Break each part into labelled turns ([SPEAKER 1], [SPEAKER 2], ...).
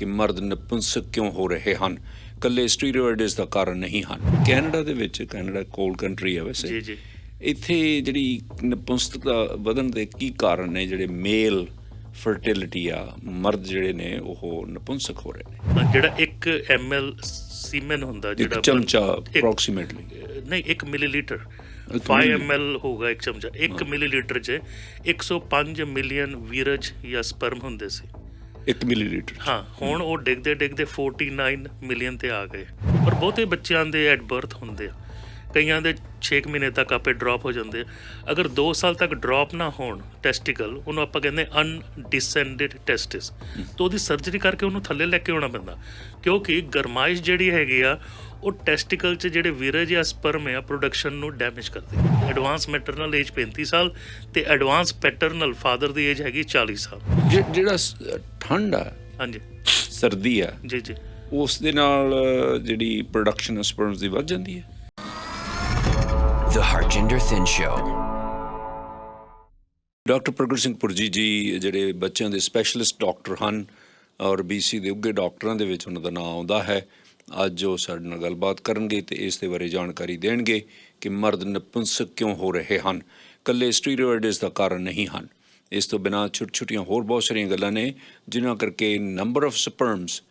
[SPEAKER 1] ਕਿ ਮਰਦ ਨਪੁੰਸਕ ਕਿਉਂ ਹੋ ਰਹੇ ਹਨ, ਇਕੱਲੇ ਸਟੀਰੋਇਡਸ ਦਾ ਕਾਰਨ ਨਹੀਂ ਹਨ। ਕੈਨੇਡਾ ਕੋਲਡ ਕੰਟਰੀ ਹੈ ਵੈਸੇ,
[SPEAKER 2] ਜੀ
[SPEAKER 1] ਇੱਥੇ ਜਿਹੜੀ ਨਪੁੰਸਕਤਾ ਵਧਣ ਦੇ ਕੀ ਕਾਰਨ ਨੇ? ਜਿਹੜੇ ਮੇਲ ਫਰਟੀਲਿਟੀ ਆ, ਮਰਦ ਜਿਹੜੇ ਨੇ ਉਹ ਨਪੁੰਸਕ ਹੋ ਰਹੇ ਨੇ।
[SPEAKER 2] ਜਿਹੜਾ 1 ml ਸੀਮਨ ਹੁੰਦਾ,
[SPEAKER 1] ਜਿਹੜਾ ਚਮਚਾ ਅਪਰੋਕਸੀਮੇਟਲੀ
[SPEAKER 2] ਨਹੀਂ 1 ਮਿਲੀਲੀਟਰ 5 ml ਹੋਊਗਾ ਇੱਕ ਚਮਚਾ। 1 ਮਿਲੀਲੀਟਰ 'ਚ 105 ਮਿਲੀਅਨ ਵੀਰਜ ਜਾਂ ਸਪਰਮ ਹੁੰਦੇ ਸੀ
[SPEAKER 1] 1 ਮਿਲੀਲੀਟਰ।
[SPEAKER 2] ਹਾਂ, ਹੁਣ ਉਹ ਡਿੱਗਦੇ 49 ਮਿਲੀਅਨ ਤੇ ਆ ਗਏ। ਪਰ ਬਹੁਤੇ ਬੱਚਿਆਂ ਦੇ ਐਟ ਬਰਥ ਹੁੰਦੇ ਆ, ਕਈਆਂ ਦੇ 6 ਮਹੀਨੇ ਤੱਕ ਆਪੇ ਡ੍ਰੌਪ ਹੋ ਜਾਂਦੇ ਆ। ਅਗਰ 2 ਸਾਲ ਤੱਕ ਡ੍ਰੌਪ ਨਾ ਹੋਣ ਟੈਸਟੀਕਲ, ਉਹਨੂੰ ਆਪਾਂ ਕਹਿੰਦੇ ਅਨਡਿਸੈਂਡਡ ਟੈਸਟਿਸ, ਤਾਂ ਉਹਦੀ ਸਰਜਰੀ ਕਰਕੇ ਉਹਨੂੰ ਥੱਲੇ ਲੈ ਕੇ ਆਉਣਾ ਪੈਂਦਾ, ਕਿਉਂਕਿ ਗਰਮਾਇਸ਼ ਜਿਹੜੀ ਹੈਗੀ ਆ ਉਹ ਟੈਸਟੀਕਲ 'ਚ ਜਿਹੜੇ ਵੀਰਜ ਜਾਂ ਸਪਰਮ ਆ ਪ੍ਰੋਡਕਸ਼ਨ ਨੂੰ ਡੈਮੇਜ ਕਰਦੀ। ਐਡਵਾਂਸ ਮੈਟਰਨਲ ਏਜ 35 ਸਾਲ ਤੇ ਐਡਵਾਂਸ ਪੈਟਰਨਲ ਫਾਦਰ ਦੀ ਏਜ ਹੈਗੀ 40 ਸਾਲ।
[SPEAKER 1] ਜਿਹੜਾ ਠੰਡ ਆ,
[SPEAKER 2] ਹਾਂਜੀ
[SPEAKER 1] ਸਰਦੀ ਆ,
[SPEAKER 2] ਜੀ
[SPEAKER 1] ਉਸ ਦੇ ਨਾਲ ਜਿਹੜੀ ਪ੍ਰੋਡਕਸ਼ਨ ਸਪਰਮਸ ਦੀ ਵੱਧ ਜਾਂਦੀ ਹੈ।
[SPEAKER 3] The Harjinder Thin Show।
[SPEAKER 1] Doctor ਪ੍ਰਗਟ ਸਿੰਘ ਪੁਰਜੀ ਜੀ ਜਿਹੜੇ ਬੱਚਿਆਂ ਦੇ ਸਪੈਸ਼ਲਿਸਟ ਡਾਕਟਰ ਹਨ ਔਰ BC ਦੇ ਉੱਘੇ ਡਾਕਟਰਾਂ ਦੇ ਵਿੱਚ ਉਹਨਾਂ ਦਾ ਨਾਂ ਆਉਂਦਾ ਹੈ। ਅੱਜ ਉਹ ਸਾਡੇ ਨਾਲ ਗੱਲਬਾਤ ਕਰਨਗੇ ਅਤੇ ਇਸ ਦੇ ਬਾਰੇ ਜਾਣਕਾਰੀ ਦੇਣਗੇ ਕਿ ਮਰਦ ਨਪੁੰਸਕ ਕਿਉਂ ਹੋ ਰਹੇ ਹਨ, ਇਕੱਲੇ ਸਟੀਰੋਇਡਸ ਦਾ ਕਾਰਨ ਨਹੀਂ ਹਨ। ਇਸ ਤੋਂ ਬਿਨਾਂ ਛੋਟੀਆਂ ਹੋਰ ਬਹੁਤ ਸਾਰੀਆਂ ਗੱਲਾਂ ਨੇ ਜਿਨ੍ਹਾਂ ਕਰਕੇ ਨੰਬਰ ਆਫ ਸਪਰਮਸ,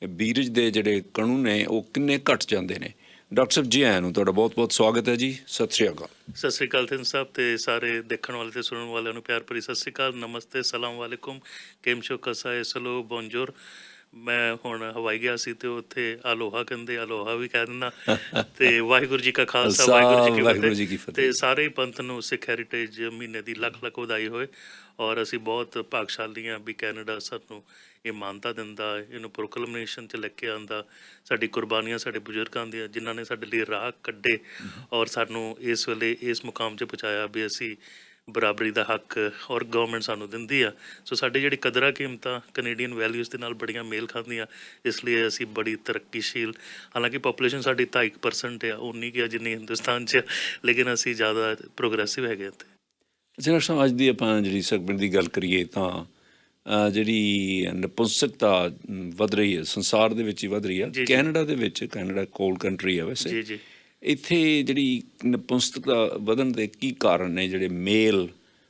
[SPEAKER 1] ਬੀਰਜ ਦੇ ਜਿਹੜੇ ਕਣੂ ਨੇ ਉਹ ਕਿੰਨੇ ਘੱਟ ਜਾਂਦੇ ਨੇ। ਡਾਕਟਰ ਸਾਹਿਬ ਜੀ ਆਇਆਂ ਨੂੰ ਤੁਹਾਡਾ ਬਹੁਤ ਬਹੁਤ ਸਵਾਗਤ ਹੈ ਜੀ। ਸਤਿ ਸ਼੍ਰੀ ਅਕਾਲ।
[SPEAKER 2] ਸਤਿ ਸ਼੍ਰੀ ਅਕਾਲ ਥਿੰਨ ਸਾਹਿਬ ਤੇ ਸਾਰੇ ਦੇਖਣ ਵਾਲੇ ਤੇ ਸੁਣਨ ਵਾਲਿਆਂ ਨੂੰ ਪਿਆਰ ਭਰੀ ਸਤਿ ਸ਼੍ਰੀ ਅਕਾਲ, ਨਮਸਤੇ, ਸਲਾਮ ਵਾਲੇਕੁਮ, ਕੇਮ ਸ਼ੋ, ਕਸਾ ਹੈ, ਸਲੋ, ਬੋਨਜੋਰ। ਮੈਂ ਹੁਣ ਹਵਾਈ ਗਿਆ ਸੀ ਤੇ ਉੱਥੇ ਅਲੋਹਾ ਕਹਿੰਦੇ, ਅਲੋਹਾ ਵੀ ਕਹਿ ਦਿੰਦਾ। ਤੇ ਵਾਹਿਗੁਰੂ ਜੀ ਕਾ ਖਾਲਸਾ, ਵਾਹਿਗੁਰੂ ਜੀ ਕੀ ਫਤਿਹ। ਤੇ ਸਾਰੇ ਪੰਥ ਨੂੰ ਸਿੱਖ ਹੈਰੀਟੇਜ ਮਹੀਨੇ ਦੀ ਲੱਖ ਲੱਖ ਵਧਾਈ ਹੋਏ। ਔਰ ਅਸੀਂ ਬਹੁਤ ਭਾਗਸ਼ਾਲੀ ਹਾਂ ਵੀ ਕੈਨੇਡਾ ਸਾਨੂੰ ਇਹ ਮਾਨਤਾ ਦਿੰਦਾ, ਇਹਨੂੰ ਪ੍ਰੋਕਲਮੇਸ਼ਨ 'ਚ ਲੈ ਕੇ ਆਉਂਦਾ। ਸਾਡੀ ਕੁਰਬਾਨੀਆਂ ਸਾਡੇ ਬਜ਼ੁਰਗਾਂ ਦੀਆਂ ਜਿਨ੍ਹਾਂ ਨੇ ਸਾਡੇ ਲਈ ਰਾਹ ਕੱਢੇ ਔਰ ਸਾਨੂੰ ਇਸ ਵੇਲੇ ਇਸ ਮੁਕਾਮ 'ਚ ਪਹੁੰਚਾਇਆ ਵੀ ਅਸੀਂ ਬਰਾਬਰੀ ਦਾ ਹੱਕ ਔਰ ਗਵਰਨਮੈਂਟ ਸਾਨੂੰ ਦਿੰਦੀ ਆ। ਸੋ ਸਾਡੀ ਜਿਹੜੀ ਕਦਰਾਂ ਕੀਮਤਾਂ ਕੈਨੇਡੀਅਨ ਵੈਲਿਊਜ਼ ਦੇ ਨਾਲ ਬੜੀਆਂ ਮੇਲ ਖਾਂਦੀਆਂ, ਇਸ ਲਈ ਅਸੀਂ ਬੜੀ ਤਰੱਕੀਸ਼ੀਲ, ਹਾਲਾਂਕਿ ਪਾਪੂਲੇਸ਼ਨ ਸਾਡੀ 2.5% ਆ, ਉਨੀ ਕੀ ਆ ਜਿੰਨੀ ਹਿੰਦੁਸਤਾਨ 'ਚ, ਲੇਕਿਨ ਅਸੀਂ ਜ਼ਿਆਦਾ ਪ੍ਰੋਗਰੈਸਿਵ ਹੈਗੇ ਇੱਥੇ।
[SPEAKER 1] ਅੱਛਾ ਡਾਕਟਰ ਸਾਹਿਬ, ਅੱਜ ਦੀ ਆਪਾਂ ਜਿਹੜੀ ਸੈਗਮੈਂਟ ਦੀ ਗੱਲ ਕਰੀਏ ਤਾਂ ਜਿਹੜੀ ਨਪੁੰਸਕਤਾ ਵੱਧ ਰਹੀ ਹੈ ਸੰਸਾਰ ਦੇ ਵਿੱਚ ਹੀ ਵੱਧ ਰਹੀ ਆ। ਕੈਨੇਡਾ ਕੋਲਡ ਕੰਟਰੀ ਆ ਵੈਸੇ,
[SPEAKER 2] ਜੀ
[SPEAKER 1] ਇੱਥੇ ਜਿਹੜੀ ਨਪੁੰਸਕਤਾ ਵਧਣ ਦੇ ਕੀ ਕਾਰਨ ਨੇ? ਜਿਹੜੇ ਮੇਲ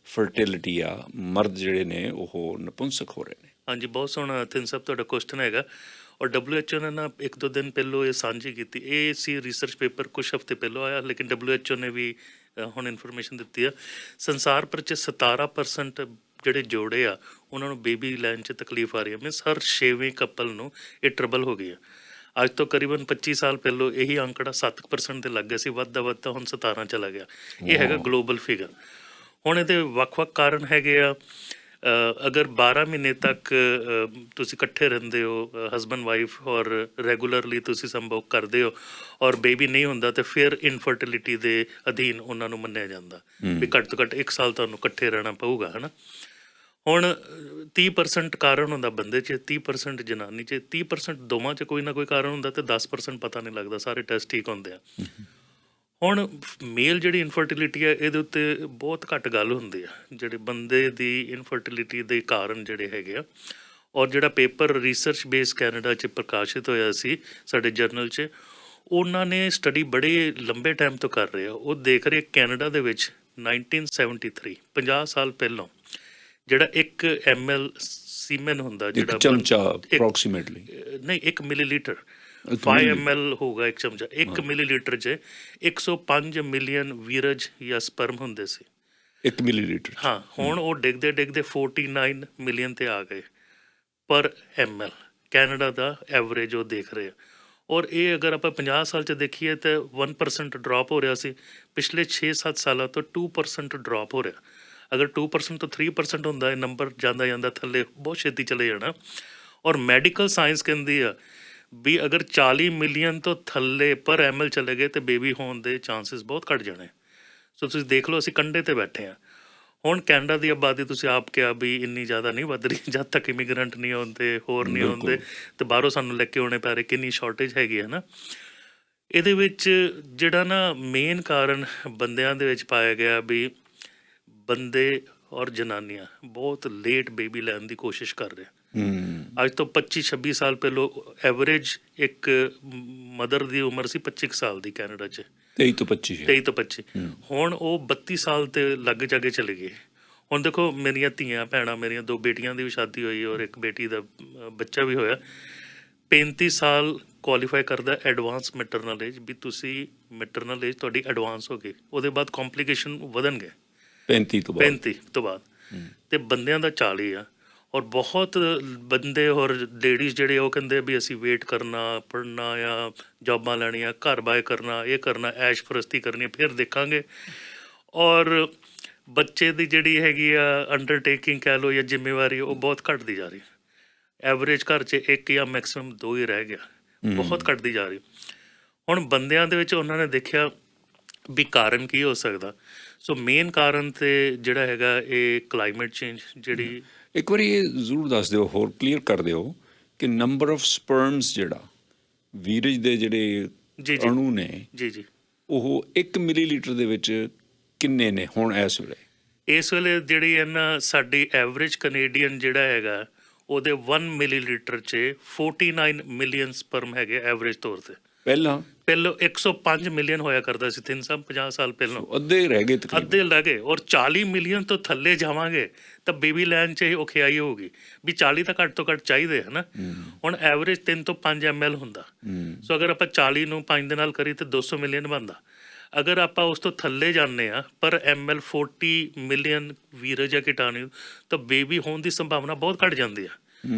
[SPEAKER 1] ਫਰਟੀਲਿਟੀ ਆ, ਮਰਦ ਜਿਹੜੇ ਨੇ ਉਹ ਨਪੁੰਸਕ ਹੋ ਰਹੇ ਨੇ।
[SPEAKER 2] ਹਾਂਜੀ, ਬਹੁਤ ਸੋਹਣਾ ਥਿੰਨ ਸਾਹਿਬ ਤੁਹਾਡਾ ਕੁਐਸਚਨ ਹੈਗਾ। ਔਰ WHO ਨੇ ਨਾ 1-2 ਦਿਨ ਪਹਿਲੋਂ ਇਹ ਸਾਂਝੀ ਕੀਤੀ। ਇਹ ਸੀ ਰਿਸਰਚ ਪੇਪਰ ਕੁਛ ਹਫ਼ਤੇ ਪਹਿਲੋਂ ਆਇਆ, ਲੇਕਿਨ WHO ਨੇ ਵੀ ਹੁਣ ਇਨਫੋਰਮੇਸ਼ਨ ਦਿੱਤੀ ਆ। ਸੰਸਾਰ ਭਰ 'ਚ 17% ਜਿਹੜੇ ਜੋੜੇ ਆ ਉਹਨਾਂ ਨੂੰ ਬੇਬੀ ਲੈਣ 'ਚ ਤਕਲੀਫ ਆ ਰਹੀ ਹੈ। ਮੀਨਸ ਹਰ 6ਵੇਂ ਕਪਲ ਨੂੰ ਇਹ ਟਰਬਲ ਹੋ ਗਈ ਆ। ਅੱਜ ਤੋਂ ਕਰੀਬਨ 25 ਸਾਲ ਪਹਿਲੋਂ ਇਹੀ ਅੰਕੜਾ 7% 'ਤੇ ਲੱਗ ਗਿਆ ਸੀ, ਵੱਧਦਾ ਹੁਣ 17 ਚਲਾ ਗਿਆ। ਇਹ ਹੈਗਾ ਗਲੋਬਲ ਫਿਗਰ। ਹੁਣ ਇਹਦੇ ਵੱਖ-ਵੱਖ ਕਾਰਨ ਹੈਗੇ ਆ। ਅਗਰ 12 ਮਹੀਨੇ ਤੱਕ ਤੁਸੀਂ ਇਕੱਠੇ ਰਹਿੰਦੇ ਹੋ, ਹਸਬੈਂਡ ਵਾਈਫ, ਔਰ ਰੈਗੂਲਰਲੀ ਤੁਸੀਂ ਸੰਭੋਗ ਕਰਦੇ ਹੋ ਔਰ ਬੇਬੀ ਨਹੀਂ ਹੁੰਦਾ, ਤਾਂ ਫਿਰ ਇਨਫਰਟੀਲਿਟੀ ਦੇ ਅਧੀਨ ਉਹਨਾਂ ਨੂੰ ਮੰਨਿਆ ਜਾਂਦਾ ਵੀ ਘੱਟ ਤੋਂ ਘੱਟ 1 ਸਾਲ ਤੁਹਾਨੂੰ ਇਕੱਠੇ ਰਹਿਣਾ ਪਊਗਾ, ਹੈ ਨਾ। ਹੁਣ 30% ਕਾਰਨ ਹੁੰਦਾ ਬੰਦੇ 'ਚ, 30% ਜਨਾਨੀ 'ਚ, 30% ਦੋਵਾਂ 'ਚ ਕੋਈ ਨਾ ਕੋਈ ਕਾਰਨ ਹੁੰਦਾ ਅਤੇ 10% ਪਤਾ ਨਹੀਂ ਲੱਗਦਾ, ਸਾਰੇ ਟੈਸਟ ਠੀਕ ਹੁੰਦੇ ਆ। ਹੁਣ ਮੇਲ ਜਿਹੜੀ ਇਨਫਰਟੀਲਿਟੀ ਹੈ ਇਹਦੇ ਉੱਤੇ ਬਹੁਤ ਘੱਟ ਗੱਲ ਹੁੰਦੀ ਆ। ਜਿਹੜੇ ਬੰਦੇ ਦੀ ਇਨਫਰਟੀਲਿਟੀ ਦੇ ਕਾਰਨ ਜਿਹੜੇ ਹੈਗੇ ਆ, ਔਰ ਜਿਹੜਾ ਪੇਪਰ ਰਿਸਰਚ ਬੇਸ ਕੈਨੇਡਾ 'ਚ ਪ੍ਰਕਾਸ਼ਿਤ ਹੋਇਆ ਸੀ ਸਾਡੇ ਜਰਨਲ 'ਚ, ਉਹਨਾਂ ਨੇ ਸਟੱਡੀ ਬੜੇ ਲੰਬੇ ਟਾਈਮ ਤੋਂ ਕਰ ਰਹੇ ਆ। ਉਹ ਦੇਖ ਰਹੇ ਕੈਨੇਡਾ ਦੇ ਵਿੱਚ 1973 50 ਸਾਲ ਪਹਿਲਾਂ ਜਿਹੜਾ 1 ml ਸੀਮਨ ਹੁੰਦਾ, ਜਿਹੜਾ
[SPEAKER 1] ਚਮਚਾ ਅਪਰੋਕਸੀਮੇਟਲੀ
[SPEAKER 2] ਨਹੀਂ 1 ਮਿਲੀਲੀਟਰ 5 ml ਹੋਊਗਾ ਇੱਕ ਚਮਚਾ। 1 ਮਿਲੀਲੀਟਰ 'ਚ 105 ਮਿਲੀਅਨ ਵੀਰਜ ਜਾਂ ਸਪਰਮ ਹੁੰਦੇ ਸੀ
[SPEAKER 1] 1 ਮਿਲੀਲੀਟਰ।
[SPEAKER 2] ਹਾਂ, ਹੁਣ ਉਹ ਡਿੱਗਦੇ 49 ਮਿਲੀਅਨ ਤੇ ਆ ਗਏ ਪਰ ml। ਕੈਨੇਡਾ ਦਾ ਐਵਰੇਜ ਉਹ ਦੇਖ ਰਹੇ ਆ। ਔਰ ਇਹ ਅਗਰ ਆਪਾਂ 50 ਸਾਲ 'ਚ ਦੇਖੀਏ ਤਾਂ 1% ਡਰੋਪ ਹੋ ਰਿਹਾ ਸੀ। ਪਿਛਲੇ 6-7 ਸਾਲਾਂ ਤੋਂ 2% ਡਰੋਪ ਹੋ ਰਿਹਾ। ਅਗਰ 2% ਤੋਂ 3% ਹੁੰਦਾ, ਇਹ ਨੰਬਰ ਜਾਂਦਾ ਥੱਲੇ ਬਹੁਤ ਛੇਤੀ ਚਲੇ ਜਾਣਾ। ਔਰ ਮੈਡੀਕਲ ਸਾਇੰਸ ਕਹਿੰਦੀ ਆ ਵੀ ਅਗਰ 40 ਮਿਲੀਅਨ ਤੋਂ ਥੱਲੇ ਪਰ ml ਚਲੇ ਗਏ ਤਾਂ ਬੇਬੀ ਹੋਣ ਦੇ ਚਾਂਸਿਸ ਬਹੁਤ ਘੱਟ ਜਾਣੇ। ਸੋ ਤੁਸੀਂ ਦੇਖ ਲਓ, ਅਸੀਂ ਕੰਢੇ 'ਤੇ ਬੈਠੇ ਹਾਂ। ਹੁਣ ਕੈਨੇਡਾ ਦੀ ਆਬਾਦੀ ਤੁਸੀਂ ਆਪ ਕਿਹਾ ਵੀ ਇੰਨੀ ਜ਼ਿਆਦਾ ਨਹੀਂ ਵੱਧ ਰਹੀ, ਜਦ ਤੱਕ ਇਮੀਗਰੈਂਟ ਨਹੀਂ ਆਉਂਦੇ, ਹੋਰ ਨਹੀਂ ਆਉਂਦੇ, ਅਤੇ ਬਾਹਰੋਂ ਸਾਨੂੰ ਲੈ ਕੇ ਆਉਣੇ ਪੈ ਰਹੇ। ਕਿੰਨੀ ਸ਼ਾਰਟੇਜ ਹੈਗੀ ਹੈ ਨਾ। ਇਹਦੇ ਵਿੱਚ ਜਿਹੜਾ ਨਾ ਮੇਨ ਕਾਰਨ ਬੰਦਿਆਂ ਦੇ ਵਿੱਚ ਪਾਇਆ ਗਿਆ ਵੀ ਬੰਦੇ ਔਰ ਜਨਾਨੀਆਂ ਬਹੁਤ ਲੇਟ ਬੇਬੀ ਲੈਣ ਦੀ ਕੋਸ਼ਿਸ਼ ਕਰ ਰਹੇ। ਅੱਜ ਤੋਂ 25-26 ਸਾਲ ਪਹਿਲੋਂ ਐਵਰੇਜ ਇੱਕ ਮਦਰ ਦੀ ਉਮਰ ਸੀ 25 ਸਾਲ ਦੀ ਕੈਨੇਡਾ 'ਚ,
[SPEAKER 1] 23 ਤੋਂ 25
[SPEAKER 2] 23 ਤੋਂ 25। ਹੁਣ ਉਹ 32 ਸਾਲ ਤੇ ਲੱਗ ਜਾ ਕੇ ਚਲੇ ਗਏ। ਹੁਣ ਦੇਖੋ ਮੇਰੀਆਂ ਧੀਆਂ ਭੈਣਾਂ, ਮੇਰੀਆਂ 2 ਬੇਟੀਆਂ ਦੀ ਵੀ ਸ਼ਾਦੀ ਹੋਈ ਔਰ ਇੱਕ ਬੇਟੀ ਦਾ ਬੱਚਾ ਵੀ ਹੋਇਆ। 35 ਸਾਲ ਕੁਆਲੀਫਾਈ ਕਰਦਾ ਐਡਵਾਂਸ ਮੈਟਰਨਲ ਏਜ, ਵੀ ਤੁਸੀਂ ਮੈਟਰਨਲ ਏਜ ਤੁਹਾਡੀ ਐਡਵਾਂਸ ਹੋ ਗਈ, ਉਹਦੇ ਬਾਅਦ ਕੰਪਲਿਕੇਸ਼ਨ ਵਧਣਗੇ
[SPEAKER 1] 35 ਤੋਂ ਬਾਅਦ।
[SPEAKER 2] 35 ਤੋਂ ਬਾਅਦ। ਤੇ ਬੰਦਿਆਂ ਦਾ 40 ਆ। ਔਰ ਬਹੁਤ ਬੰਦੇ ਔਰ ਲੇਡੀਜ਼ ਜਿਹੜੇ ਉਹ ਕਹਿੰਦੇ ਵੀ ਅਸੀਂ ਵੇਟ ਕਰਨਾ, ਪੜ੍ਹਨਾ ਆ, ਜੌਬਾਂ ਲੈਣੀਆਂ, ਘਰ ਬਾਏ ਕਰਨਾ, ਇਹ ਕਰਨਾ, ਐਸ਼ ਫਰਸਤੀ ਕਰਨੀ, ਫਿਰ ਦੇਖਾਂਗੇ। ਔਰ ਬੱਚੇ ਦੀ ਜਿਹੜੀ ਹੈਗੀ ਆ ਅੰਡਰਟੇਕਿੰਗ ਕਹਿ ਲਓ ਜਾਂ ਜ਼ਿੰਮੇਵਾਰੀ, ਉਹ ਬਹੁਤ ਘਟਦੀ ਜਾ ਰਹੀ। ਐਵਰੇਜ ਘਰ 'ਚ 1 ਜਾਂ ਮੈਕਸਿਮਮ 2 ਹੀ ਰਹਿ ਗਿਆ, ਬਹੁਤ ਘਟਦੀ ਜਾ ਰਹੀ। ਹੁਣ ਬੰਦਿਆਂ ਦੇ ਵਿੱਚ ਉਹਨਾਂ ਨੇ ਦੇਖਿਆ ਵੀ ਕਾਰਨ ਕੀ ਹੋ ਸਕਦਾ। ਸੋ ਮੇਨ ਕਾਰਨ ਤੇ ਜਿਹੜਾ ਹੈਗਾ ਇਹ ਕਲਾਈਮੇਟ ਚੇਂਜ ਜਿਹੜੀ।
[SPEAKER 1] ਇੱਕ ਵਾਰੀ ਇਹ ਜ਼ਰੂਰ ਦੱਸ ਦਿਓ, ਹੋਰ ਕਲੀਅਰ ਕਰ ਦਿਓ ਕਿ ਨੰਬਰ ਆਫ ਸਪਰਮਸ ਜਿਹੜਾ ਵੀਰਜ ਦੇ ਜਿਹੜੇ ਅਣੂ ਨੇ
[SPEAKER 2] ਜੀ
[SPEAKER 1] ਉਹ 1 ਮਿਲੀਲੀਟਰ ਦੇ ਵਿੱਚ ਕਿੰਨੇ ਨੇ ਹੁਣ ਇਸ ਵੇਲੇ?
[SPEAKER 2] ਇਸ ਵੇਲੇ ਜਿਹੜੀ ਹੈ ਨਾ ਸਾਡੀ ਐਵਰੇਜ ਕੈਨੇਡੀਅਨ ਜਿਹੜਾ ਹੈਗਾ ਉਹਦੇ 1 ਮਿਲੀਲੀਟਰ 'ਚ 49 ਮਿਲੀਅਨ ਸਪਰਮ ਹੈਗੇ ਐਵਰੇਜ ਤੌਰ ਤੇ। ਪਹਿਲਾਂ 105 ਮਿਲੀਅਨ ਹੋਇਆ ਕਰਦਾ ਸੀ 350 ਸਾਲ ਪਹਿਲਾਂ।
[SPEAKER 1] ਅੱਧੇ ਰਹਿ ਗਏ ਤਕਰੀਬਨ,
[SPEAKER 2] ਅੱਧੇ ਰਹਿ ਗਏ। ਔਰ 40 ਮਿਲੀਅਨ ਤੋਂ ਥੱਲੇ ਜਾਵਾਂਗੇ ਤਾਂ ਬੇਬੀ ਲੈਂਡ 'ਚ ਔਖਿਆਈ ਹੋਊਗੀ ਵੀ 40 ਤਾਂ ਘੱਟ ਤੋਂ ਘੱਟ ਚਾਹੀਦੇ ਹੈ ਨਾ। ਹੁਣ ਐਵਰੇਜ 3 ਤੋਂ 5 ml ਹੁੰਦਾ। ਸੋ ਅਗਰ ਆਪਾਂ 40 ਨੂੰ 5 ਦੇ ਨਾਲ ਕਰੀਏ ਤਾਂ 200 ਮਿਲੀਅਨ ਬਣਦਾ। ਅਗਰ ਆਪਾਂ ਉਸ ਤੋਂ ਥੱਲੇ ਜਾਂਦੇ ਹਾਂ ਪਰ ml 40 ਮਿਲੀਅਨ ਵੀਰਜ ਜਾਂ ਕੀਟਾਣੂ, ਤਾਂ ਬੇਬੀ ਹੋਣ ਦੀ ਸੰਭਾਵਨਾ ਬਹੁਤ ਘੱਟ ਜਾਂਦੀ ਆ।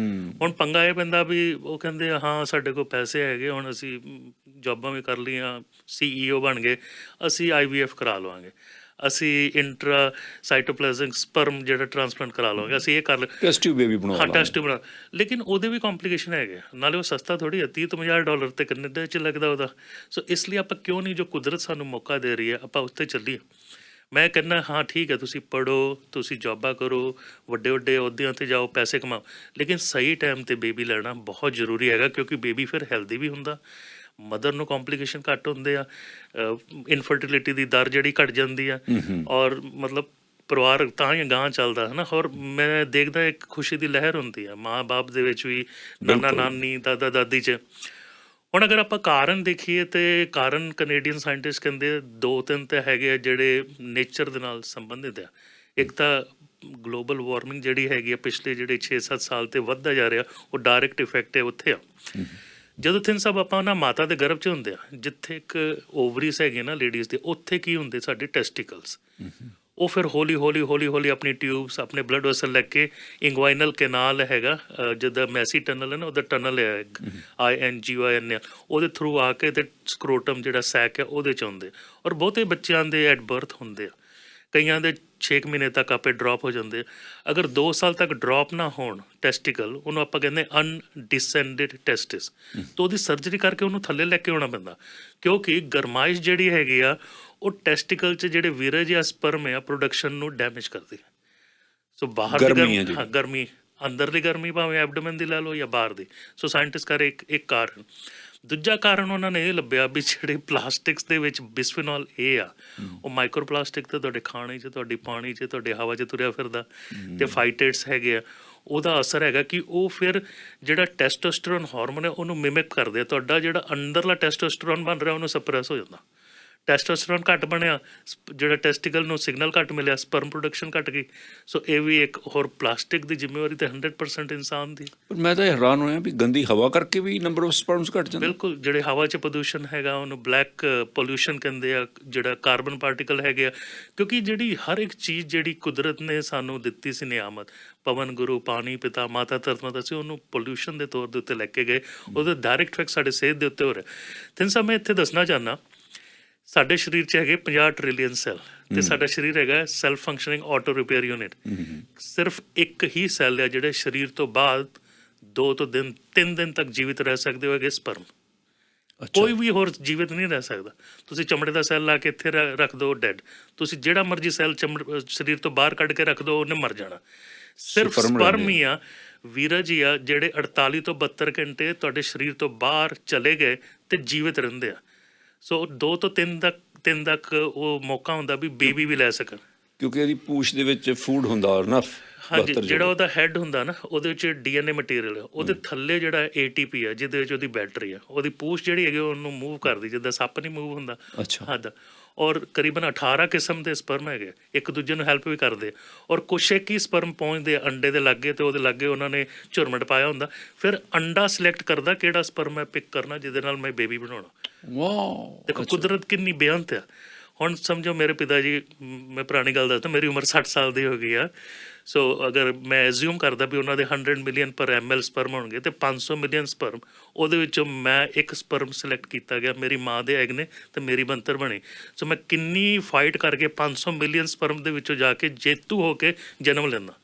[SPEAKER 2] ਹੁਣ ਪੰਗਾ ਇਹ ਪੈਂਦਾ ਵੀ ਉਹ ਕਹਿੰਦੇ ਹਾਂ ਸਾਡੇ ਕੋਲ ਪੈਸੇ ਹੈਗੇ, ਹੁਣ ਅਸੀਂ ਜੌਬਾਂ ਵੀ ਕਰ ਲਈਆਂ, CEO ਬਣ ਗਏ, ਅਸੀਂ IVF ਕਰਾ ਲਵਾਂਗੇ, ਅਸੀਂ ਇੰਟਰਾ ਸਾਈਟੋਪਲਾਜ਼ਮਿਕ ਸਪਰਮ ਜਿਹੜਾ ਟ੍ਰਾਂਸਪਲਾਂਟ ਕਰਾ ਲਵਾਂਗੇ, ਅਸੀਂ ਇਹ ਕਰ ਲ
[SPEAKER 1] ਟੈਸਟ ਟਿਊਬ ਵੀ ਬਣਵਾ ਲਾਂਗੇ।
[SPEAKER 2] ਟੈਸਟ ਬਣਾ, ਲੇਕਿਨ ਉਹਦੇ ਵੀ ਕੰਪਲਿਕੇਸ਼ਨ ਹੈਗੇ। ਨਾਲੇ ਉਹ ਸਸਤਾ ਥੋੜ੍ਹੀ ਹੈ, $30-50 ਤੇ ਕੈਨੇਡਾ 'ਚ ਲੱਗਦਾ ਉਹਦਾ। ਸੋ ਇਸ ਲਈ ਆਪਾਂ ਕਿਉਂ ਨਹੀਂ, ਜੋ ਕੁਦਰਤ ਸਾਨੂੰ ਮੌਕਾ ਦੇ ਰਹੀ ਹੈ ਆਪਾਂ ਉਸ 'ਤੇ ਚੱਲੀਏ। ਮੈਂ ਕਹਿੰਦਾ ਹਾਂ ਠੀਕ ਹੈ, ਤੁਸੀਂ ਪੜ੍ਹੋ, ਤੁਸੀਂ ਜੌਬਾਂ ਕਰੋ, ਵੱਡੇ ਵੱਡੇ ਅਹੁਦਿਆਂ 'ਤੇ ਜਾਓ, ਪੈਸੇ ਕਮਾਓ, ਲੇਕਿਨ ਸਹੀ ਟਾਈਮ 'ਤੇ ਬੇਬੀ ਲੈਣਾ ਬਹੁਤ ਜ਼ਰੂਰੀ ਹੈਗਾ। ਕਿਉਂਕਿ ਬੇਬੀ ਫਿਰ ਹੈਲਦੀ ਵੀ ਹੁੰਦਾ, ਮਦਰ ਨੂੰ ਕੰਪਲਿਕੇਸ਼ਨ ਘੱਟ ਹੁੰਦੇ ਆ, ਇਨਫਰਟੀਲਿਟੀ ਦੀ ਦਰ ਜਿਹੜੀ ਘੱਟ ਜਾਂਦੀ ਆ, ਔਰ ਮਤਲਬ ਪਰਿਵਾਰ ਤਾਂ ਹੀ ਅਗਾਂਹ ਚੱਲਦਾ ਹੈ ਨਾ। ਔਰ ਮੈਂ ਦੇਖਦਾ ਇੱਕ ਖੁਸ਼ੀ ਦੀ ਲਹਿਰ ਹੁੰਦੀ ਆ ਮਾਂ ਬਾਪ ਦੇ ਵਿੱਚ ਵੀ, ਨਾਨਾ ਨਾਨੀ, ਦਾਦਾ ਦਾਦੀ 'ਚ। ਹੁਣ ਅਗਰ ਆਪਾਂ ਕਾਰਨ ਦੇਖੀਏ ਤਾਂ ਕਾਰਨ ਕੈਨੇਡੀਅਨ ਸਾਇੰਟਿਸਟ ਕਹਿੰਦੇ 2-3 ਤਾਂ ਹੈਗੇ ਆ ਜਿਹੜੇ ਨੇਚਰ ਦੇ ਨਾਲ ਸੰਬੰਧਿਤ ਆ। ਇੱਕ ਤਾਂ ਗਲੋਬਲ ਵਾਰਮਿੰਗ ਜਿਹੜੀ ਹੈਗੀ ਆ ਪਿਛਲੇ ਜਿਹੜੇ 6-7 ਸਾਲ ਤੇ ਵੱਧਦਾ ਜਾ ਰਿਹਾ, ਉਹ ਡਾਇਰੈਕਟ ਇਫੈਕਟ ਹੈ ਉੱਥੇ ਆ। ਜਦੋਂ ਥਿਨ ਸਭ ਆਪਾਂ ਨਾ ਮਾਤਾ ਦੇ ਗਰਭ 'ਚ ਹੁੰਦੇ ਆ, ਜਿੱਥੇ ਇੱਕ ਓਵਰੀਸ ਹੈਗੇ ਨਾ ਲੇਡੀਜ਼ ਦੇ, ਉੱਥੇ ਕੀ ਹੁੰਦੇ ਸਾਡੇ ਟੈਸਟੀਕਲਸ। ਉਹ ਫਿਰ ਹੌਲੀ ਆਪਣੀ ਟਿਊਬਸ, ਆਪਣੇ ਬਲੱਡ ਵੈਸਲ ਲੈ ਕੇ ਇੰਗਵਾਈਨਲ ਕੈਨਾਲ ਹੈਗਾ, ਜਿੱਦਾਂ ਮੈਸੀ ਟਨਲ ਹੈ ਨਾ, ਉਹਦਾ ਟਨਲ ਹੈ INGYN, ਉਹਦੇ ਥਰੂ ਆ ਕੇ ਤੇ ਸਕਰੋਟਮ ਜਿਹੜਾ ਸੈਕ ਹੈ ਉਹਦੇ 'ਚ ਆਉਂਦੇ। ਔਰ ਬਹੁਤੇ ਬੱਚਿਆਂ ਦੇ ਐਟ ਬਰਥ ਹੁੰਦੇ ਆ, ਕਈਆਂ ਦੇ 6 ਮਹੀਨੇ ਤੱਕ ਆਪੇ ਡ੍ਰੌਪ ਹੋ ਜਾਂਦੇ। ਅਗਰ 2 ਸਾਲ ਤੱਕ ਡ੍ਰੌਪ ਨਾ ਹੋਣ ਟੈਸਟੀਕਲ, ਉਹਨੂੰ ਆਪਾਂ ਕਹਿੰਦੇ ਅਨਡਿਸੈਂਡਡ ਟੈਸਟਿਸ, ਤਾਂ ਉਹਦੀ ਸਰਜਰੀ ਕਰਕੇ ਉਹਨੂੰ ਥੱਲੇ ਲੈ ਕੇ ਆਉਣਾ ਪੈਂਦਾ। ਕਿਉਂਕਿ ਗਰਮਾਇਸ਼ ਜਿਹੜੀ ਹੈਗੀ ਆ ਉਹ ਟੈਸਟੀਕਲ 'ਚ ਜਿਹੜੇ ਵੀਰਜ ਜਾਂ ਸਪਰਮ ਆ ਪ੍ਰੋਡਕਸ਼ਨ ਨੂੰ ਡੈਮੇਜ ਕਰਦੀ। ਸੋ ਬਾਹਰ ਦੀ ਗਰਮੀ, ਅੰਦਰਲੀ ਗਰਮੀ ਭਾਵੇਂ ਐਬਡੋਮਨ ਦੀ ਲੈ ਲਓ ਜਾਂ ਬਾਹਰ ਦੀ। ਸੋ ਸਾਇੰਟਿਸਟ ਕਰ ਇੱਕ ਕਾਰਨ। ਦੂਜਾ ਕਾਰਨ ਉਹਨਾਂ ਨੇ ਇਹ ਲੱਭਿਆ ਵੀ ਜਿਹੜੇ ਪਲਾਸਟਿਕਸ ਦੇ ਵਿੱਚ ਬਿਸਫੀਨੋਲ A ਆ, ਉਹ ਮਾਈਕਰੋ ਪਲਾਸਟਿਕ ਤਾਂ ਤੁਹਾਡੇ ਖਾਣੇ 'ਚ, ਤੁਹਾਡੀ ਪਾਣੀ 'ਚ, ਤੁਹਾਡੇ ਹਵਾ 'ਚ ਤੁਰਿਆ ਫਿਰਦਾ, ਅਤੇ ਫਾਈਟੇਟਸ ਹੈਗੇ ਆ। ਉਹਦਾ ਅਸਰ ਹੈਗਾ ਕਿ ਉਹ ਫਿਰ ਜਿਹੜਾ ਟੈਸਟੋਸਟੇਰੋਨ ਹਾਰਮੋਨ ਹੈ ਉਹਨੂੰ ਮਿਮਿਕ ਕਰਦੇ ਆ। ਤੁਹਾਡਾ ਜਿਹੜਾ ਅੰਦਰਲਾ ਟੈਸਟੋਸਟੇਰੋਨ ਬਣ ਰਿਹਾ ਉਹਨੂੰ ਸਪਰੈਸ ਹੋ ਜਾਂਦਾ। ਟੈਸਟੋਸਟੇਰੋਨ ਘੱਟ ਬਣਿਆ, ਜਿਹੜਾ ਟੈਸਟੀਕਲ ਨੂੰ ਸਿਗਨਲ ਘੱਟ ਮਿਲਿਆ, ਸਪਰਮ ਪ੍ਰੋਡਕਸ਼ਨ ਘੱਟ ਗਈ। ਸੋ ਇਹ ਵੀ ਇੱਕ ਹੋਰ ਪਲਾਸਟਿਕ ਦੀ ਜ਼ਿੰਮੇਵਾਰੀ ਤਾਂ 100% ਇਨਸਾਨ ਦੀ।
[SPEAKER 1] ਪਰ ਮੈਂ ਤਾਂ ਹੈਰਾਨ ਹੋਇਆ ਵੀ ਗੰਦੀ ਹਵਾ ਕਰਕੇ ਵੀ ਨੰਬਰ ਆਫ ਸਪਰਮਸ ਘੱਟ ਜਾਂਦੇ।
[SPEAKER 2] ਬਿਲਕੁਲ, ਜਿਹੜੇ ਹਵਾ 'ਚ ਪ੍ਰਦੂਸ਼ਣ ਹੈਗਾ ਉਹਨੂੰ ਬਲੈਕ ਪੋਲਿਊਸ਼ਨ ਕਹਿੰਦੇ ਆ, ਜਿਹੜਾ ਕਾਰਬਨ ਪਾਰਟੀਕਲ ਹੈਗੇ ਆ। ਕਿਉਂਕਿ ਜਿਹੜੀ ਹਰ ਇੱਕ ਚੀਜ਼ ਜਿਹੜੀ ਕੁਦਰਤ ਨੇ ਸਾਨੂੰ ਦਿੱਤੀ ਸੀ ਨਿਆਮਤ, ਪਵਨ ਗੁਰੂ, ਪਾਣੀ ਪਿਤਾ, ਮਾਤਾ ਧਰਤੀ, ਅਸੀਂ ਉਹਨੂੰ ਪੋਲਿਊਸ਼ਨ ਦੇ ਤੌਰ ਦੇ ਉੱਤੇ ਲੈ ਕੇ ਗਏ। ਉਹਦਾ ਡਾਇਰੈਕਟ ਇਫੈਕਟ ਸਾਡੇ ਸਿਹਤ ਦੇ ਉੱਤੇ ਹੋ ਰਿਹਾ। ਤਿੰਨ ਸਭ ਮੈਂ ਇੱਥੇ ਦੱਸਣਾ ਚਾਹੁੰਦਾ, ਸਾਡੇ ਸਰੀਰ 'ਚ ਹੈਗੇ 50 ਟ੍ਰਿਲੀਅਨ ਸੈੱਲ, ਅਤੇ ਸਾਡਾ ਸਰੀਰ ਹੈਗਾ self functioning auto repair unit. ਸਿਰਫ ਇੱਕ ਹੀ ਸੈੱਲ ਆ ਜਿਹੜੇ ਸਰੀਰ ਤੋਂ ਬਾਅਦ 2 ਤੋਂ 3 ਦਿਨ ਤੱਕ ਜੀਵਿਤ ਰਹਿ ਸਕਦੇ ਹੋ, ਹੈਗੇ ਸਪਰਮ। ਕੋਈ ਵੀ ਹੋਰ ਜੀਵਿਤ ਨਹੀਂ ਰਹਿ ਸਕਦਾ। ਤੁਸੀਂ ਚਮੜੇ ਦਾ ਸੈੱਲ ਲਾ ਕੇ ਇੱਥੇ ਰੱਖ ਦਿਓ, ਡੈਡ। ਤੁਸੀਂ ਜਿਹੜਾ ਮਰਜ਼ੀ ਸੈੱਲ ਸਰੀਰ ਤੋਂ ਬਾਹਰ ਕੱਢ ਕੇ ਰੱਖ ਦਿਓ, ਉਹਨੇ ਮਰ ਜਾਣਾ। ਸਿਰਫ ਸਪਰਮ ਹੀ ਆ, ਵੀਰਜ ਹੀ ਆ, ਜਿਹੜੇ 48 ਤੋਂ 72 ਘੰਟੇ ਤੁਹਾਡੇ ਸਰੀਰ ਤੋਂ ਬਾਹਰ ਚਲੇ ਗਏ ਅਤੇ ਜੀਵਿਤ ਰਹਿੰਦੇ ਆ। ਸੋ 2 ਤੋਂ 3 ਤੱਕ ਉਹ ਮੌਕਾ ਹੁੰਦਾ ਵੀ ਬੇਬੀ ਵੀ ਲੈ ਸਕਣ,
[SPEAKER 1] ਕਿਉਂਕਿ ਇਹਦੀ ਪੂਛ ਦੇ ਵਿੱਚ ਫੂਡ ਹੁੰਦਾ।
[SPEAKER 2] ਹਾਂਜੀ
[SPEAKER 1] 72
[SPEAKER 2] ਜਿਹੜਾ ਉਹਦਾ ਹੈੱਡ ਹੁੰਦਾ ਨਾ ਉਹਦੇ ਵਿੱਚ DNA ਮਟੀਰੀਅਲ ਹੈ, ਉਹਦੇ ਥੱਲੇ ਜਿਹੜਾ ATP ਆ ਜਿਹਦੇ ਵਿੱਚ ਉਹਦੀ ਬੈਟਰੀ ਆ, ਉਹਦੀ ਪੂਛ ਜਿਹੜੀ ਹੈਗੀ ਉਹਨੂੰ ਮੂਵ ਕਰਦੀ ਜਿੱਦਾਂ ਸੱਪ ਨਹੀਂ ਮੂਵ ਹੁੰਦਾ
[SPEAKER 1] ਅੱਛਾ
[SPEAKER 2] ਹੱਦ। ਔਰ ਕਰੀਬਨ 18 ਕਿਸਮ ਦੇ ਸਪਰਮ ਹੈਗੇ, ਇੱਕ ਦੂਜੇ ਨੂੰ ਹੈਲਪ ਵੀ ਕਰਦੇ ਆ। ਔਰ ਕੁਛ ਇੱਕ ਹੀ ਸਪਰਮ ਪਹੁੰਚਦੇ ਆ ਅੰਡੇ ਦੇ ਲਾਗੇ, ਤੇ ਉਹਦੇ ਲਾਗੇ ਉਹਨਾਂ ਨੇ ਝੁਰਮਟ ਪਾਇਆ ਹੁੰਦਾ। ਫਿਰ ਅੰਡਾ ਸਿਲੈਕਟ ਕਰਦਾ ਕਿਹੜਾ ਸਪਰਮ ਮੈਂ ਪਿਕ ਕਰਨਾ ਜਿਹਦੇ ਨਾਲ ਮੈਂ ਬੇਬੀ ਬਣਾਉਣਾ।
[SPEAKER 1] ਵਾਓ
[SPEAKER 2] ਦੇਖੋ ਕੁਦਰਤ ਕਿੰਨੀ ਬੇਅੰਤ ਆ। ਹੁਣ ਸਮਝੋ ਮੇਰੇ ਪਿਤਾ ਜੀ, ਮੈਂ ਪੁਰਾਣੀ ਗੱਲ ਦੱਸਦਾ, ਮੇਰੀ ਉਮਰ 60 ਸਾਲ ਦੀ ਹੋ ਗਈ ਆ। ਸੋ ਅਗਰ ਮੈਂ ਐਜ਼ਿਊਮ ਕਰਦਾ ਵੀ ਉਹਨਾਂ ਦੇ 100 ਮਿਲੀਅਨ ਪਰ ML ਸਪਰਮ ਹੋਣਗੇ ਤੇ 500 ਮਿਲੀਅਨ ਸਪਰਮ, ਉਹਦੇ ਵਿੱਚੋਂ ਮੈਂ ਇੱਕ ਸਪਰਮ ਸਿਲੈਕਟ ਕੀਤਾ ਗਿਆ, ਮੇਰੀ ਮਾਂ ਦੇ ਐਗ ਨੇ ਤੇ ਮੇਰੀ ਬਣਤਰ ਬਣੀ। ਸੋ ਮੈਂ ਕਿੰਨੀ ਫਾਈਟ ਕਰਕੇ 500 ਮਿਲੀਅਨ ਸਪਰਮ ਦੇ ਵਿੱਚੋਂ ਜਾ ਕੇ ਜੇਤੂ ਹੋ ਕੇ ਜਨਮ ਲੈਂਦਾ।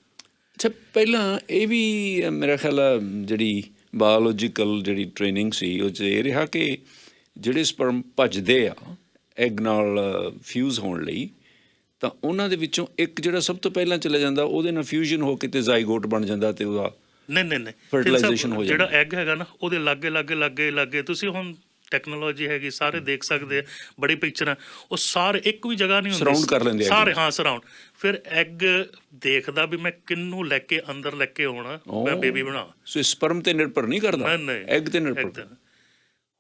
[SPEAKER 1] ਅੱਛਾ, ਪਹਿਲਾਂ ਇਹ ਵੀ ਮੇਰਾ ਖਿਆਲ ਆ ਜਿਹੜੀ ਬਾਇਓਲੋਜੀਕਲ ਜਿਹੜੀ ਟ੍ਰੇਨਿੰਗ ਸੀ ਉਹ 'ਚ ਇਹ ਰਿਹਾ ਕਿ ਜਿਹੜੇ ਸਪਰਮ ਭੱਜਦੇ ਆ ਐਗ ਨਾਲ ਫਿਊਜ਼ ਹੋਣ ਲਈ, ਤਾਂ ਉਹਨਾਂ ਦੇ ਵਿੱਚੋਂ ਇੱਕ ਜਿਹੜਾ ਸਭ ਤੋਂ ਪਹਿਲਾਂ ਚਲਾ ਜਾਂਦਾ ਉਹਦੇ ਨਾਲ ਫਿਊਜ਼ਨ ਹੋ ਕੇ ਤੇ ਜ਼ਾਈਗੋਟ ਬਣ ਜਾਂਦਾ ਤੇ ਉਹਦਾ
[SPEAKER 2] ਨਹੀਂ
[SPEAKER 1] ਫਰਟੀਲਾਈਜੇਸ਼ਨ ਹੋ ਜਾਂਦਾ।
[SPEAKER 2] ਜਿਹੜਾ ਐਗ ਹੈਗਾ ਨਾ ਉਹਦੇ ਲਾਗੇ ਤੁਸੀਂ ਹੁਣ ਟੈਕਨੋਲੋਜੀ ਹੈਗੀ, ਸਾਰੇ ਦੇਖ ਸਕਦੇ ਆ, ਬੜੀ ਪਿਕਚਰਾਂ, ਉਹ ਸਾਰੇ ਇੱਕ ਵੀ ਜਗ੍ਹਾ ਨਹੀਂ ਹੁੰਦੀ,
[SPEAKER 1] Surround ਕਰ ਲੈਂਦੇ ਆ
[SPEAKER 2] ਸਾਰੇ। ਹਾਂ ਸਰਾਊਂਡ। ਫਿਰ ਐਗ ਦੇਖਦਾ ਵੀ ਮੈਂ ਕਿਹਨੂੰ ਲੈ ਕੇ ਅੰਦਰ ਲੈ ਕੇ ਆਉਣਾ, ਮੈਂ ਬੇਬੀ ਬਣਾ।
[SPEAKER 1] ਸੋ ਸਪਰਮ ਤੇ ਨਿਰਭਰ ਨਹੀਂ ਕਰਦਾ,
[SPEAKER 2] ਨਹੀਂ
[SPEAKER 1] ਐਗ ਤੇ ਨਿਰਭਰ ਕਰਦਾ।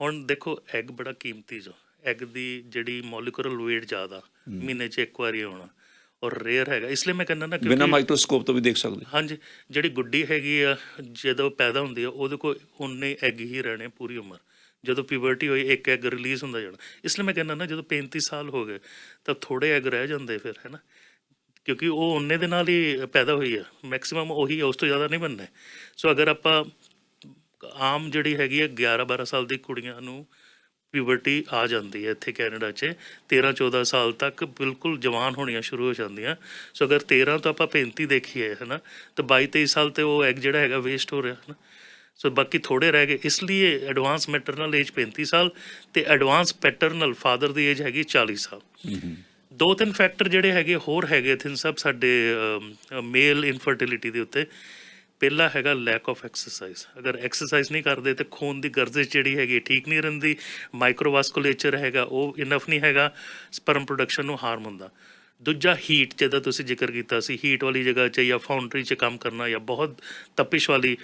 [SPEAKER 2] ਹੁਣ ਦੇਖੋ ਐਗ ਬੜਾ ਕੀਮਤੀ ਜੋ, ਐਗ ਦੀ ਜਿਹੜੀ ਮੋਲੀਕੂਲਰ ਵੇਟ ਜ਼ਿਆਦਾ, ਮਹੀਨੇ 'ਚ ਇੱਕ ਵਾਰੀ ਆਉਣਾ, ਔਰ ਰੇਅਰ ਹੈਗਾ। ਇਸ ਲਈ ਮੈਂ ਕਹਿੰਦਾ ਨਾ
[SPEAKER 1] ਬਿਨਾਂ ਮਾਈਕਰੋਸਕੋਪ ਤੋਂ ਵੀ ਦੇਖ ਸਕਦੇ।
[SPEAKER 2] ਹਾਂਜੀ, ਜਿਹੜੀ ਗੁੱਡੀ ਹੈਗੀ ਆ ਜਦੋਂ ਪੈਦਾ ਹੁੰਦੀ ਆ ਉਹਦੇ ਕੋਲ ਉਨੇ ਐਗ ਹੀ ਰਹਿਣੇ ਪੂਰੀ ਉਮਰ। ਜਦੋਂ ਪਿਊਬਰਟੀ ਹੋਈ ਇੱਕ ਐਗ ਰਿਲੀਜ਼ ਹੁੰਦਾ ਜਾਣਾ। ਇਸ ਲਈ ਮੈਂ ਕਹਿੰਦਾ ਨਾ ਜਦੋਂ 35 ਸਾਲ ਹੋ ਗਏ ਤਾਂ ਥੋੜ੍ਹੇ ਐਗ ਰਹਿ ਜਾਂਦੇ ਫਿਰ, ਹੈ ਨਾ, ਕਿਉਂਕਿ ਉਹ ਉਨੇ ਦੇ ਨਾਲ ਹੀ ਪੈਦਾ ਹੋਈ ਆ, ਮੈਕਸਿਮਮ ਉਹੀ ਆ, ਉਸ ਤੋਂ ਜ਼ਿਆਦਾ ਨਹੀਂ ਬਣਨੇ। ਸੋ ਅਗਰ ਆਪਾਂ ਆਮ ਜਿਹੜੀ ਹੈਗੀ ਆ 11-12 ਸਾਲ ਦੀ ਕੁੜੀਆਂ ਨੂੰ ਪਿਊਬਰਟੀ ਆ ਜਾਂਦੀ ਹੈ ਇੱਥੇ ਕੈਨੇਡਾ 'ਚ, 13-14 ਸਾਲ ਤੱਕ ਬਿਲਕੁਲ ਜਵਾਨ ਹੋਣੀਆਂ ਸ਼ੁਰੂ ਹੋ ਜਾਂਦੀਆਂ। ਸੋ ਅਗਰ 13 ਤੋਂ ਆਪਾਂ 35 ਦੇਖੀਏ ਹੈ ਨਾ, ਤਾਂ 22-23 ਸਾਲ ਤੇ ਉਹ ਐਗ ਜਿਹੜਾ ਹੈਗਾ ਵੇਸਟ ਹੋ ਰਿਹਾ ਹੈ ਨਾ। ਸੋ ਬਾਕੀ ਥੋੜ੍ਹੇ ਰਹਿ ਗਏ। ਇਸ ਲਈ ਐਡਵਾਂਸ ਮੈਟਰਨਲ ਏਜ 35 ਸਾਲ ਤੇ ਐਡਵਾਂਸ ਪੈਟਰਨਲ ਫਾਦਰ ਦੀ ਏਜ ਹੈਗੀ 40 ਸਾਲ। 2-3 ਫੈਕਟਰ ਜਿਹੜੇ ਹੈਗੇ ਹੋਰ ਹੈਗੇ ਇੱਥੇ ਸਭ ਸਾਡੇ ਮੇਲ ਇਨਫਰਟੀਲਿਟੀ ਦੇ ਉੱਤੇ। ਪਹਿਲਾ ਹੈਗਾ ਲੈਕ ਆਫ ਐਕਸਰਸਾਈਜ਼। ਅਗਰ ਐਕਸਰਸਾਈਜ਼ ਨਹੀਂ ਕਰਦੇ ਤਾਂ ਖੂਨ ਦੀ ਗਰਜ਼ਸ਼ ਜਿਹੜੀ ਹੈਗੀ ਠੀਕ ਨਹੀਂ ਰਹਿੰਦੀ, ਮਾਈਕਰੋਵਾਸਕੂਲੇਚਰ ਹੈਗਾ ਉਹ ਇਨਫ ਨਹੀਂ ਹੈਗਾ, ਸਪਰਮ ਪ੍ਰੋਡਕਸ਼ਨ ਨੂੰ ਹਾਰਮ ਹੁੰਦਾ। ਦੂਜਾ ਹੀਟ, ਜਿੱਦਾਂ ਤੁਸੀਂ ਜ਼ਿਕਰ ਕੀਤਾ ਸੀ, ਹੀਟ ਵਾਲੀ ਜਗ੍ਹਾ 'ਚ ਜਾਂ ਫਾਊਂਡਰੀ 'ਚ ਕੰਮ ਕਰਨਾ, ਜਾਂ ਬਹੁਤ ਤਪਿਸ਼ ਵਾਲੀ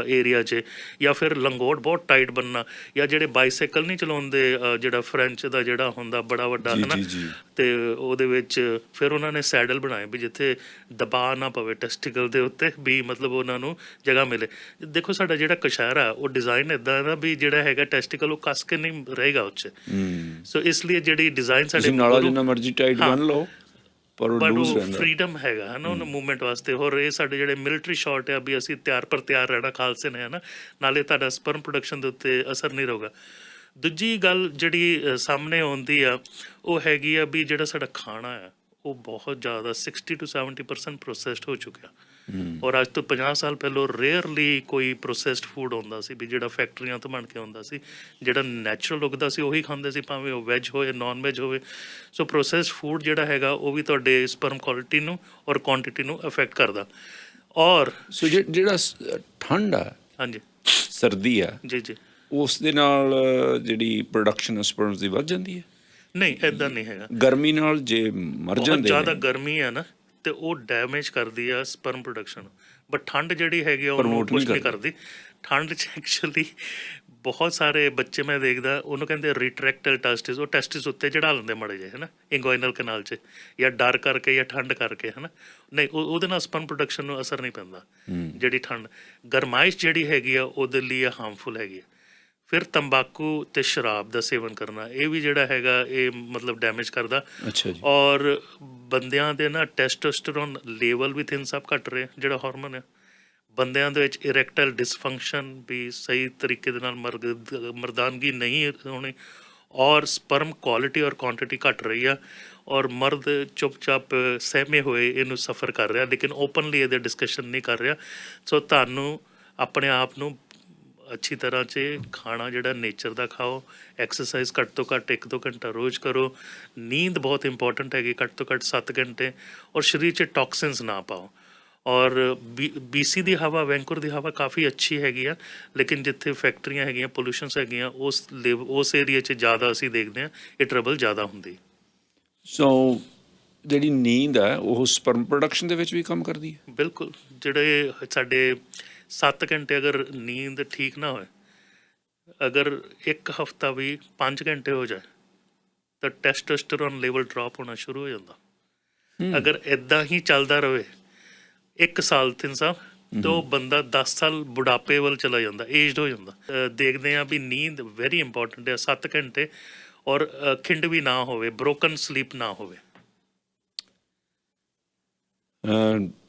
[SPEAKER 2] ਏਰੀਆ 'ਚ, ਜਾਂ ਫਿਰ ਲੰਗੋਟ ਬਹੁਤ ਟਾਈਟ ਬਣਨਾ, ਜਾਂ ਜਿਹੜੇ ਬਾਈਸਾਈਕਲ ਨਹੀਂ ਚਲਾਉਂਦੇ, ਜਿਹੜਾ ਫਰੈਂਚ ਦਾ ਜਿਹੜਾ ਹੁੰਦਾ ਬੜਾ ਵੱਡਾ ਹੈ ਨਾ, ਅਤੇ ਉਹਦੇ ਵਿੱਚ ਫਿਰ ਉਹਨਾਂ ਨੇ ਸੈਡਲ ਬਣਾਏ ਵੀ ਜਿੱਥੇ ਦਬਾਅ ਨਾ ਪਵੇ ਟੈਸਟੀਕਲ ਦੇ ਉੱਤੇ, ਵੀ ਮਤਲਬ ਉਹਨਾਂ ਨੂੰ ਜਗ੍ਹਾ ਮਿਲੇ। ਦੇਖੋ ਸਾਡਾ ਜਿਹੜਾ ਕਸ਼ਹਿਰਾ ਉਹ ਡਿਜ਼ਾਈਨ ਇੱਦਾਂ ਦਾ ਵੀ ਜਿਹੜਾ ਹੈਗਾ ਟੈਸਟੀਕਲ ਉਹ ਕੱਸ ਕੇ ਨਹੀਂ ਰਹੇਗਾ ਉਹ 'ਚ। ਸੋ ਇਸ ਲਈ ਜਿਹੜੀ ਡਿਜ਼ਾਈਨ ਸਾਡੇ
[SPEAKER 1] ਨਾਲਾ ਜਿੰਨਾ ਮਰਜ਼ੀ ਟਾਈਟ ਬਣ ਲਓ ਪਰ
[SPEAKER 2] ਉਹ ਫਰੀਡਮ ਹੈਗਾ ਹੈ ਨਾ ਉਹਨੂੰ ਮੂਵਮੈਂਟ ਵਾਸਤੇ। ਹੋਰ ਇਹ ਸਾਡੇ ਜਿਹੜੇ ਮਿਲਟਰੀ ਸ਼ਾਟ ਆ ਵੀ ਅਸੀਂ ਤਿਆਰ ਪਰ ਤਿਆਰ ਰਹਿਣਾ ਖਾਲਸੇ ਨੇ, ਹੈ ਨਾ, ਨਾਲੇ ਤੁਹਾਡਾ ਸਪਰਮ ਪ੍ਰੋਡਕਸ਼ਨ ਦੇ ਉੱਤੇ ਅਸਰ ਨਹੀਂ ਰਹੂਗਾ। ਦੂਜੀ ਗੱਲ ਜਿਹੜੀ ਸਾਹਮਣੇ ਆਉਂਦੀ ਆ ਉਹ ਹੈਗੀ ਆ ਵੀ ਜਿਹੜਾ ਸਾਡਾ ਖਾਣਾ ਆ ਉਹ ਬਹੁਤ ਜ਼ਿਆਦਾ 60 to 70% ਪ੍ਰੋਸੈਸਡ ਹੋ ਚੁੱਕਿਆ। ਔਰ ਅੱਜ ਤੋਂ 50 ਸਾਲ ਪਹਿਲਾਂ ਰੇਅਰਲੀ ਕੋਈ ਪ੍ਰੋਸੈਸਡ ਫੂਡ ਆਉਂਦਾ ਸੀ ਵੀ ਜਿਹੜਾ ਫੈਕਟਰੀਆਂ ਤੋਂ ਬਣ ਕੇ ਆਉਂਦਾ ਸੀ। ਜਿਹੜਾ ਨੈਚੁਰਲ ਉੱਗਦਾ ਸੀ ਉਹੀ ਖਾਂਦੇ ਸੀ, ਭਾਵੇਂ ਉਹ ਵੈਜ ਹੋਵੇ ਨੋਨ ਵੈਜ ਹੋਵੇ। ਸੋ ਪ੍ਰੋਸੈਸਡ ਫੂਡ ਜਿਹੜਾ ਹੈਗਾ ਉਹ ਵੀ ਤੁਹਾਡੇ ਸਪਰਮ ਕੁਆਲਿਟੀ ਨੂੰ ਔਰ ਕੁਆਂਟੀਟੀ ਨੂੰ ਅਫੈਕਟ ਕਰਦਾ। ਔਰ
[SPEAKER 1] ਸੋ ਜਿਹੜਾ ਠੰਡ ਆ,
[SPEAKER 2] ਹਾਂਜੀ
[SPEAKER 1] ਸਰਦੀ ਆ,
[SPEAKER 2] ਜੀ
[SPEAKER 1] ਉਸ ਦੇ ਨਾਲ ਜਿਹੜੀ ਪ੍ਰੋਡਕਸ਼ਨ ਸਪਰਮਸ ਦੀ ਵੱਧ ਜਾਂਦੀ ਹੈ?
[SPEAKER 2] ਨਹੀਂ, ਇੱਦਾਂ ਨਹੀਂ ਹੈਗਾ।
[SPEAKER 1] ਗਰਮੀ ਨਾਲ ਜੇ ਮਰ ਜਾਂਦੇ
[SPEAKER 2] ਬਹੁਤ ਜ਼ਿਆਦਾ ਗਰਮੀ ਹੈ ਨਾ ਤੇ ਉਹ ਡੈਮੇਜ ਕਰਦੀ ਆ ਸਪਰਮ ਪ੍ਰੋਡਕਸ਼ਨ। ਬਟ ਠੰਡ ਜਿਹੜੀ ਹੈਗੀ ਆ ਉਹਨੂੰ ਕੁਛ ਨਹੀਂ ਕਰਦੀ। ਠੰਡ 'ਚ ਐਕਚੁਅਲੀ ਬਹੁਤ ਸਾਰੇ ਬੱਚੇ ਮੈਂ ਦੇਖਦਾ ਉਹਨੂੰ ਕਹਿੰਦੇ ਰਿਟਰੈਕਟਲ ਟੈਸਟਿਸ, ਉਹ ਟੈਸਟਿਸ ਉੱਤੇ ਚੜਾ ਲੈਂਦੇ ਮਾੜੇ ਜਿਹੇ, ਹੈ ਨਾ, ਇੰਗੋਇਨਲ ਕਨਾਲ 'ਚ, ਜਾਂ ਡਰ ਕਰਕੇ ਜਾਂ ਠੰਡ ਕਰਕੇ, ਹੈ ਨਾ। ਨਹੀਂ, ਉਹਦੇ ਨਾਲ ਸਪਰਮ ਪ੍ਰੋਡਕਸ਼ਨ ਨੂੰ ਅਸਰ ਨਹੀਂ ਪੈਂਦਾ। ਜਿਹੜੀ ਠੰਡ ਗਰਮਾਇਸ਼ ਜਿਹੜੀ ਹੈਗੀ ਆ ਉਹਦੇ ਲਈ ਹਾਰਮਫੁਲ ਹੈਗੀ ਆ। ਫਿਰ ਤੰਬਾਕੂ ਅਤੇ ਸ਼ਰਾਬ ਦਾ ਸੇਵਨ ਕਰਨਾ, ਇਹ ਵੀ ਜਿਹੜਾ ਹੈਗਾ ਇਹ ਮਤਲਬ ਡੈਮੇਜ ਕਰਦਾ।
[SPEAKER 1] ਅੱਛਾ ਜੀ।
[SPEAKER 2] ਔਰ ਬੰਦਿਆਂ ਦੇ ਨਾ ਟੈਸਟੋਸਟੇਰੋਨ ਲੈਵਲ ਵੀ 3 ਸਾਲ ਘੱਟ ਰਹੇ, ਜਿਹੜਾ ਹਾਰਮੋਨ ਹੈ। ਬੰਦਿਆਂ ਦੇ ਵਿੱਚ ਇਰੈਕਟਾਈਲ ਡਿਸਫੰਕਸ਼ਨ ਵੀ ਸਹੀ ਤਰੀਕੇ ਦੇ ਨਾਲ ਮਰਦਾਨਗੀ ਨਹੀਂ ਹੋਣੀ, ਔਰ ਸਪਰਮ ਕੁਆਲਿਟੀ ਔਰ ਕੁਆਂਟੀਟੀ ਘੱਟ ਰਹੀ ਆ। ਔਰ ਮਰਦ ਚੁੱਪ-ਚਾਪ ਸਹਿਮੇ ਹੋਏ ਇਹਨੂੰ ਸਫਰ ਕਰ ਰਿਹਾ, ਲੇਕਿਨ ਓਪਨਲੀ ਇਹਦੇ ਡਿਸਕਸ਼ਨ ਨਹੀਂ ਕਰ ਰਿਹਾ। ਸੋ ਤੁਹਾਨੂੰ ਆਪਣੇ ਆਪ ਨੂੰ ਅੱਛੀ ਤਰ੍ਹਾਂ 'ਚ ਖਾਣਾ ਜਿਹੜਾ ਨੇਚਰ ਦਾ ਖਾਓ, ਐਕਸਰਸਾਈਜ਼ ਘੱਟ ਤੋਂ ਘੱਟ 1-2 ਘੰਟਾ ਰੋਜ਼ ਕਰੋ, ਨੀਂਦ ਬਹੁਤ ਇੰਪੋਰਟੈਂਟ ਹੈਗੀ, ਘੱਟ ਤੋਂ ਘੱਟ 7 ਘੰਟੇ, ਔਰ ਸਰੀਰ 'ਚ ਟੌਕਸਿਨਸ ਨਾ ਪਾਓ। ਔਰ BC ਦੀ ਹਵਾ, ਵੈਂਕੂਵਰ ਦੀ ਹਵਾ ਕਾਫੀ ਅੱਛੀ ਹੈਗੀ ਆ, ਲੇਕਿਨ ਜਿੱਥੇ ਫੈਕਟਰੀਆਂ ਹੈਗੀਆਂ, ਪੋਲਿਊਸ਼ਨਸ ਹੈਗੀਆਂ, ਉਸ ਏਰੀਏ 'ਚ ਜ਼ਿਆਦਾ ਅਸੀਂ ਦੇਖਦੇ ਹਾਂ ਇਹ ਟਰਬਲ ਜ਼ਿਆਦਾ ਹੁੰਦੀ।
[SPEAKER 1] ਸੋ ਜਿਹੜੀ ਨੀਂਦ ਹੈ ਉਹ ਸਪਰਮ ਪ੍ਰੋਡਕਸ਼ਨ ਦੇ ਵਿੱਚ ਵੀ ਕੰਮ ਕਰਦੀ ਹੈ?
[SPEAKER 2] ਬਿਲਕੁਲ, ਜਿਹੜੇ ਸਾਡੇ 7 ਘੰਟੇ ਅਗਰ ਨੀਂਦ ਠੀਕ ਨਾ ਹੋਏ, ਅਗਰ ਇੱਕ ਹਫਤਾ ਵੀ 5 ਘੰਟੇ ਹੋ ਜਾਏ ਤਾਂ ਟੈਸਟੋਸਟੇਰੋਨ ਲੈਵਲ ਡ੍ਰੌਪ ਹੋਣਾ ਸ਼ੁਰੂ ਹੋ ਜਾਂਦਾ। ਅਗਰ ਇਦਾਂ ਹੀ ਚੱਲਦਾ ਰਹੇ 1 ਸਾਲ 3 ਸਾਲ ਤਾਂ ਉਹ ਬੰਦਾ 10 ਸਾਲ ਬੁਢਾਪੇ ਵੱਲ ਚਲਾ ਜਾਂਦਾ, ਏਜਡ ਹੋ ਜਾਂਦਾ। ਦੇਖਦੇ ਹਾਂ ਵੀ ਨੀਂਦ ਵੈਰੀ ਇੰਪੋਰਟੈਂਟ ਹੈ, 7 ਘੰਟੇ, ਔਰ ਖਿੰਡ ਵੀ ਨਾ ਹੋਵੇ, ਬ੍ਰੋਕਨ ਸਲੀਪ ਨਾ ਹੋਵੇ।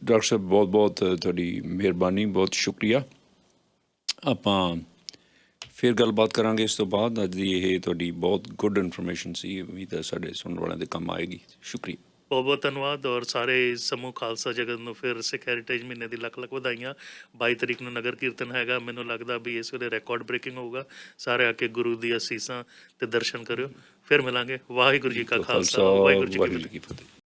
[SPEAKER 1] ਡਾਕਟਰ ਸਾਹਿਬ ਬਹੁਤ ਬਹੁਤ ਤੁਹਾਡੀ ਮਿਹਰਬਾਨੀ, ਬਹੁਤ ਸ਼ੁਕਰੀਆ। ਆਪਾਂ ਫਿਰ ਗੱਲਬਾਤ ਕਰਾਂਗੇ ਇਸ ਤੋਂ ਬਾਅਦ। ਅੱਜ ਦੀ ਇਹ ਤੁਹਾਡੀ ਬਹੁਤ ਗੁੱਡ ਇਨਫੋਰਮੇਸ਼ਨ ਸੀ, ਵੀ ਤਾਂ ਸਾਡੇ ਸੁਣਨ ਵਾਲਿਆਂ ਦੇ ਕੰਮ ਆਏਗੀ। ਸ਼ੁਕਰੀਆ,
[SPEAKER 2] ਬਹੁਤ ਬਹੁਤ ਧੰਨਵਾਦ। ਔਰ ਸਾਰੇ ਸਮੂਹ ਖਾਲਸਾ ਜਗਤ ਨੂੰ ਫਿਰ ਸਿੱਖ ਹੈਰੀਟੇਜ ਮਹੀਨੇ ਦੀ ਲੱਖ ਲੱਖ ਵਧਾਈਆਂ। 22 ਤਰੀਕ ਨੂੰ ਨਗਰ ਕੀਰਤਨ ਹੈਗਾ, ਮੈਨੂੰ ਲੱਗਦਾ ਵੀ ਇਸ ਵੇਲੇ ਰਿਕਾਰਡ ਬ੍ਰੇਕਿੰਗ ਹੋਊਗਾ। ਸਾਰੇ ਆ ਕੇ ਗੁਰੂ ਦੀ ਅਸੀਸਾਂ ਤੇ ਦਰਸ਼ਨ ਕਰਿਓ। ਫਿਰ ਮਿਲਾਂਗੇ। ਵਾਹਿਗੁਰੂ ਜੀ ਕਾ ਖਾਲਸਾ, ਵਾਹਿਗੁਰੂ ਜੀ ਕੀ ਫਤਿਹ।